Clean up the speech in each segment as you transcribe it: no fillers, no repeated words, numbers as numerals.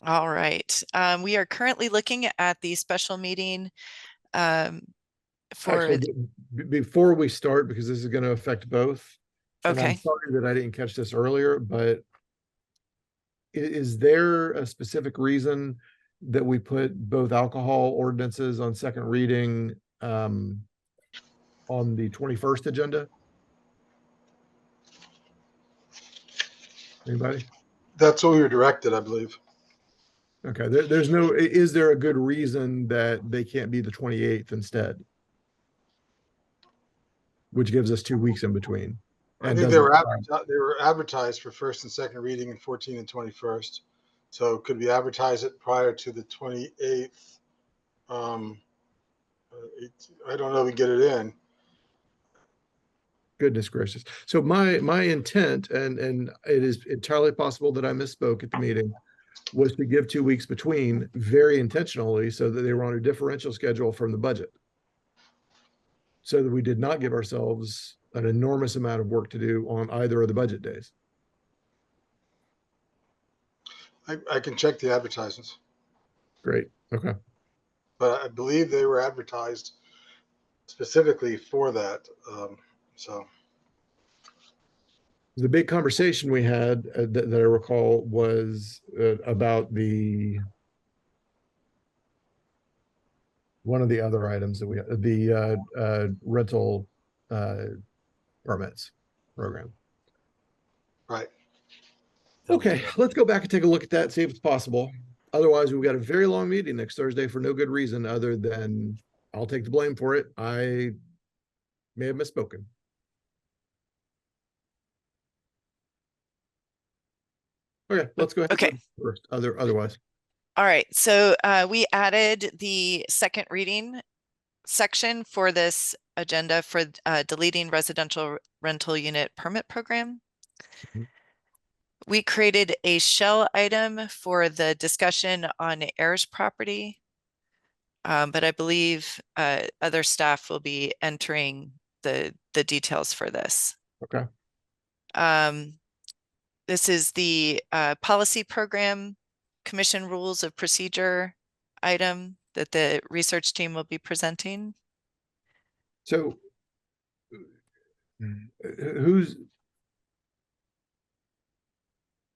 All right. We are currently looking at the special meeting for, Actually, before we start, because this is going to affect both, and I'm okay. sorry that I didn't catch this earlier, but is there a specific reason that we put both alcohol ordinances on second reading on the 21st agenda? Anybody? That's what we were directed, I believe. Okay, there's no, is there a good reason that they can't be the 28th instead? Which gives us 2 weeks in between. I And think they doesn't, were advertised for first and second reading in 14 and 21st. So could we advertise it prior to the 28th? I don't know if we get it in. goodness gracious. So my intent, and it is entirely possible that I misspoke at the meeting, was to give 2 weeks between very intentionally so that they were on a differential schedule from the budget. So that we did not give ourselves an enormous amount of work to do on either of the budget days. I can check the advertisements, Great. Okay. but I believe they were advertised specifically for that. So The big conversation we had that I recall was about one of the other items that the rental permits program. right. Okay, let's go back and take a look at that, see if it's possible. Otherwise, we've got a very long meeting next Thursday for no good reason other than I'll take the blame for it. I may have misspoken. Okay, let's go ahead. Okay. First, otherwise. All right. So we added the second reading section for this agenda for deleting residential rental unit permit program. Mhm. We created a shell item for the discussion on heirs property. But I believe other staff will be entering the details for this. Okay. This is the policy program commission rules of procedure item that the research team will be presenting. So who's,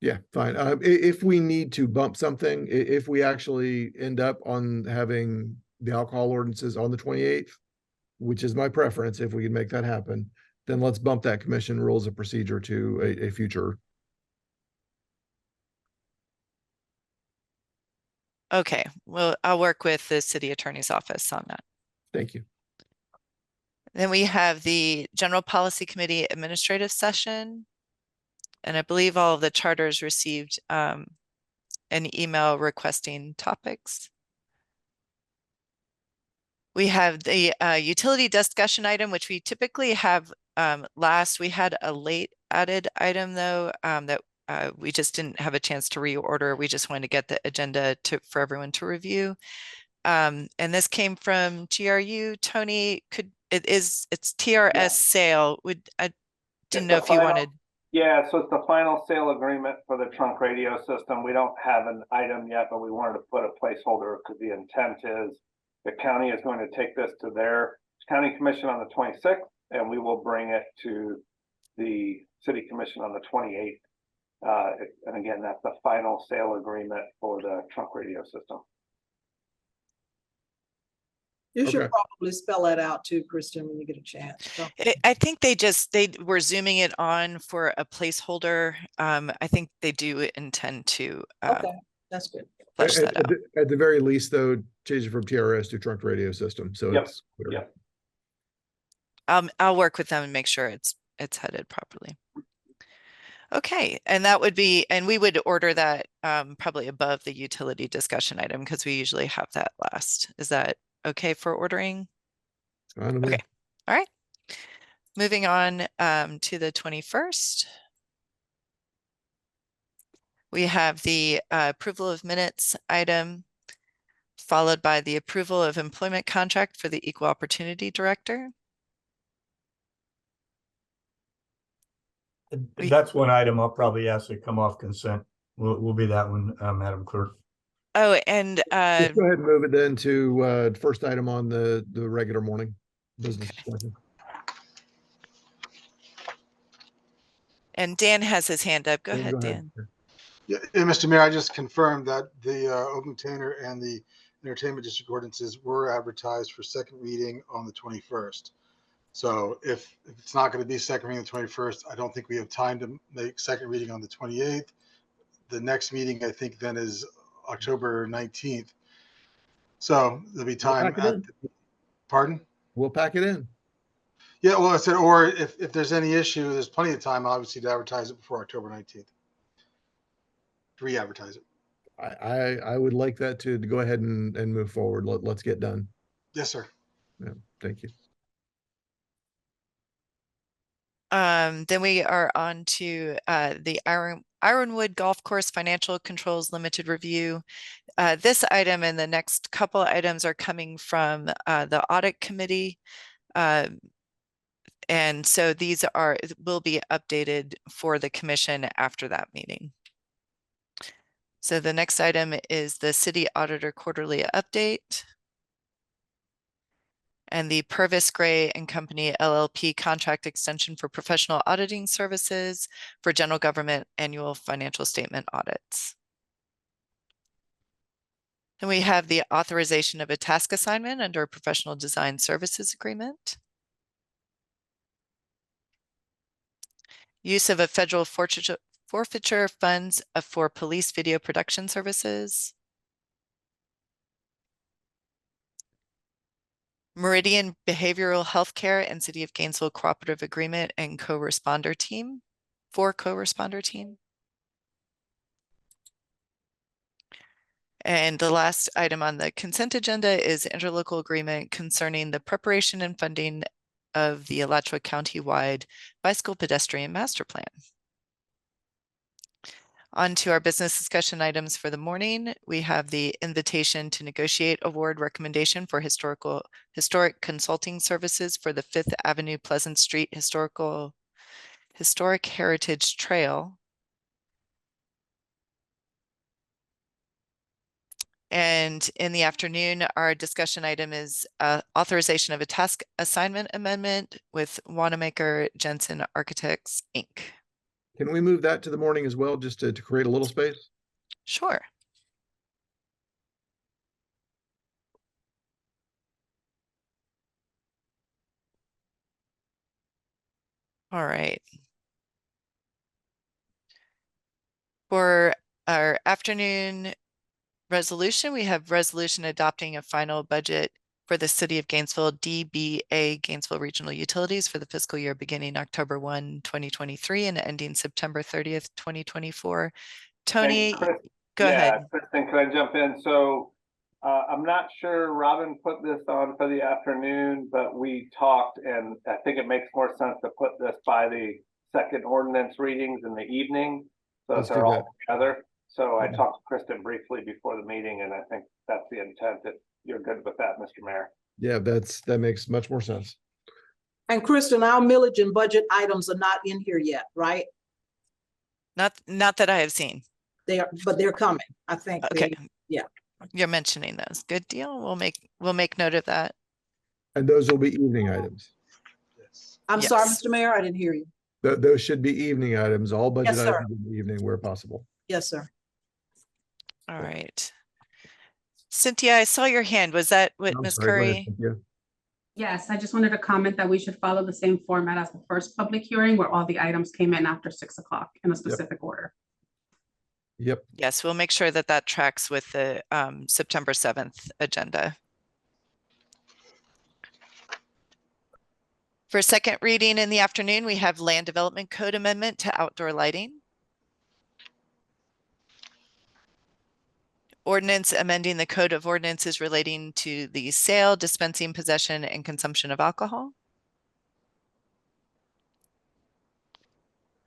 yeah, fine. If we need to bump something, if we actually end up on having the alcohol ordinances on the 28th, which is my preference, if we can make that happen, then let's bump that commission rules of procedure to a future. Okay, well, I'll work with the city attorney's office on that. Thank you. Then we have the general policy committee administrative session. And I believe all of the charters received an email requesting topics. We have the utility discussion item, which we typically have last. We had a late added item though that we just didn't have a chance to reorder. We just wanted to get the agenda for everyone to review. And this came from GRU. Tony, it's TRS sale. I didn't know if you wanted. Yeah, so it's the final sale agreement for the trunk radio system. We don't have an item yet, but we wanted to put a placeholder because the intent is the county is going to take this to their county commission on the 26th, and we will bring it to the city commission on the 28th. And again, that's the final sale agreement for the trunk radio system. You should probably spell that out too, Kristen, when you get a chance. I think they were zooming it on for a placeholder. I think they do intend to okay, that's good. Flesh that out. At the very least, though, change it from TRS to trunk radio system. So it's clear. I'll work with them and make sure it's headed properly. Okay, and that would be, and we would order that probably above the utility discussion item because we usually have that last. Is that okay for ordering? Okay, all right. Moving on to the 21st. We have the approval of minutes item, followed by the approval of employment contract for the Equal Opportunity Director. That's one item I'll probably ask to come off consent. Will be that one, Madam Clerk. Oh, and Let's go ahead and move it then to first item on the regular morning business discussion. and Dan has his hand up. Go Dan, ahead, Dan. Yeah, Mr. Mayor, I just confirmed that the open container and the entertainment district ordinances were advertised for second reading on the 21st. So if it's not going to be second reading on the 21st, I don't think we have time to make second reading on the 28th. The next meeting, I think, then is October 19th. So there'll be time pardon? We'll pack it in. Yeah, well, I said, or if there's any issue, there's plenty of time, obviously, to advertise it before October 19th. To re-advertise it. I would like that to go ahead and move forward. Let's get done. Yes, sir. Yeah, thank you. Then we are on to the Ironwood Golf Course Financial Controls Limited Review. This item and the next couple items are coming from the Audit Committee. And so these will be updated for the commission after that meeting. So the next item is the City Auditor Quarterly Update and the Purvis Gray and Company LLP contract extension for professional auditing services for general government annual financial statement audits. And we have the authorization of a task assignment under a professional design services agreement. Use of a federal forfeiture funds for police video production services. Meridian Behavioral Healthcare and City of Gainesville Cooperative Agreement and Co-Responder Team, Co-Responder Team. And the last item on the consent agenda is interlocal agreement concerning the preparation and funding of the Alachua County-wide bicycle pedestrian master plan. On to our business discussion items for the morning. We have the invitation to negotiate award recommendation for historic consulting services for the Fifth Avenue Pleasant Street Historic Heritage Trail. And in the afternoon, our discussion item is authorization of a task assignment amendment with Wanamaker Jensen Architects, Inc. Can we move that to the morning as well, just to create a little space? Sure. All right. For our afternoon resolution, we have resolution adopting a final budget for the City of Gainesville DBA Gainesville Regional Utilities for the fiscal year beginning October 1, 2023 and ending September 30th, 2024. Tony, go ahead. Kristen, can I jump in? So I'm not sure Robin put this on for the afternoon, but we talked and I think it makes more sense to put this by the second ordinance readings in the evening. So they're all together. So I talked to Kristen briefly before the meeting, and I think that's the intent. That you're good with that, Mr. Mayor. Yeah, that makes much more sense. And Kristen, our millage and budget items are not in here yet, right? Not that I have seen. But they're coming. I think. Okay. Yeah. You're mentioning those. Good deal. We'll make note of that. And those will be evening items. Yes. I'm sorry, Mr. Mayor, I didn't hear you. Those should be evening items, all budget Yes, sir. items in the evening where possible. Yes, sir. All right. Cynthia, I saw your hand. Was that what Ms. Curry? Yes, I just wanted to comment that we should follow the same format as the first public hearing where all the items came in after 6 o'clock in a specific order. Yep. Yes, we'll make sure that that tracks with the September 7th agenda. For second reading in the afternoon, we have Land Development Code Amendment to outdoor lighting. Ordinance amending the Code of Ordinances relating to the sale, dispensing, possession, and consumption of alcohol.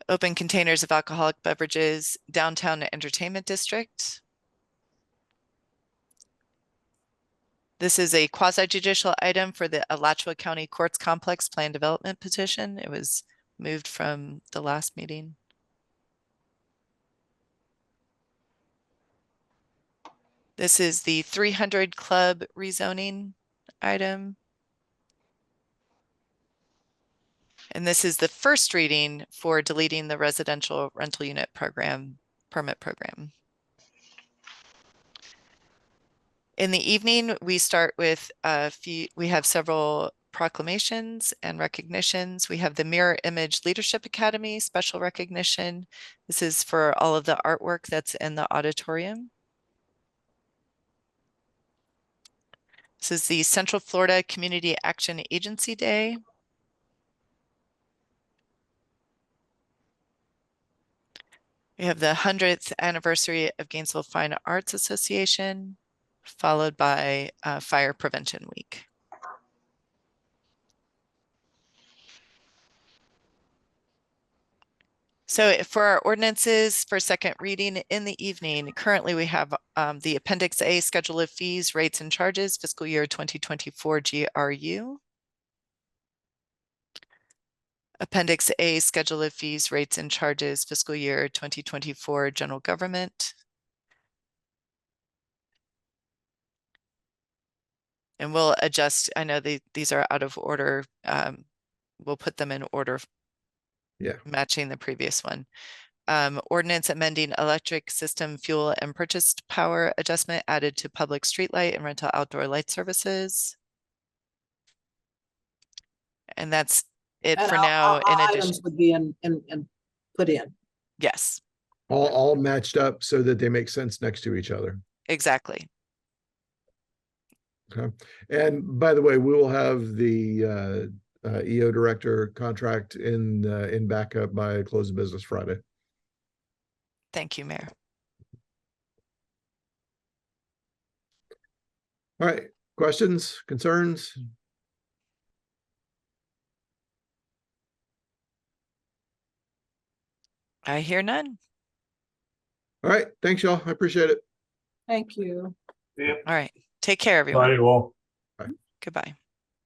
Open containers of alcoholic beverages, downtown entertainment district. This is a quasi-judicial item for the Alachua County Courts Complex Plan Development petition. It was moved from the last meeting. This is the 300 Club rezoning item. And this is the first reading for deleting the residential rental unit program, permit program. In the evening, we start with we have several proclamations and recognitions. We have the Mirror Image Leadership Academy special recognition. This is for all of the artwork that's in the auditorium. This is the Central Florida Community Action Agency Day. We have the 100th anniversary of Gainesville Fine Arts Association, followed by Fire Prevention Week. So for our ordinances for second reading in the evening, currently we have the Appendix A Schedule of Fees, Rates and Charges, Fiscal Year 2024 GRU. Appendix A Schedule of Fees, Rates and Charges, Fiscal Year 2024 General Government. And we'll adjust, I know these are out of order. We'll put them in order. Yeah. Matching the previous one. Ordinance amending electric system fuel and purchased power adjustment added to public streetlight and rental outdoor light services. And that's it And for our- now. our In addition, items would be put in. yes, All matched up so that they make sense next to each other. exactly. Okay. And by the way, we will have the EO director contract in backup by close of business Friday. Thank you, Mayor. All right. Questions, concerns? I hear none. All right. Thanks, y'all. I appreciate it. Thank you. Yep. All right. Take care, everyone. Bye, all. Goodbye.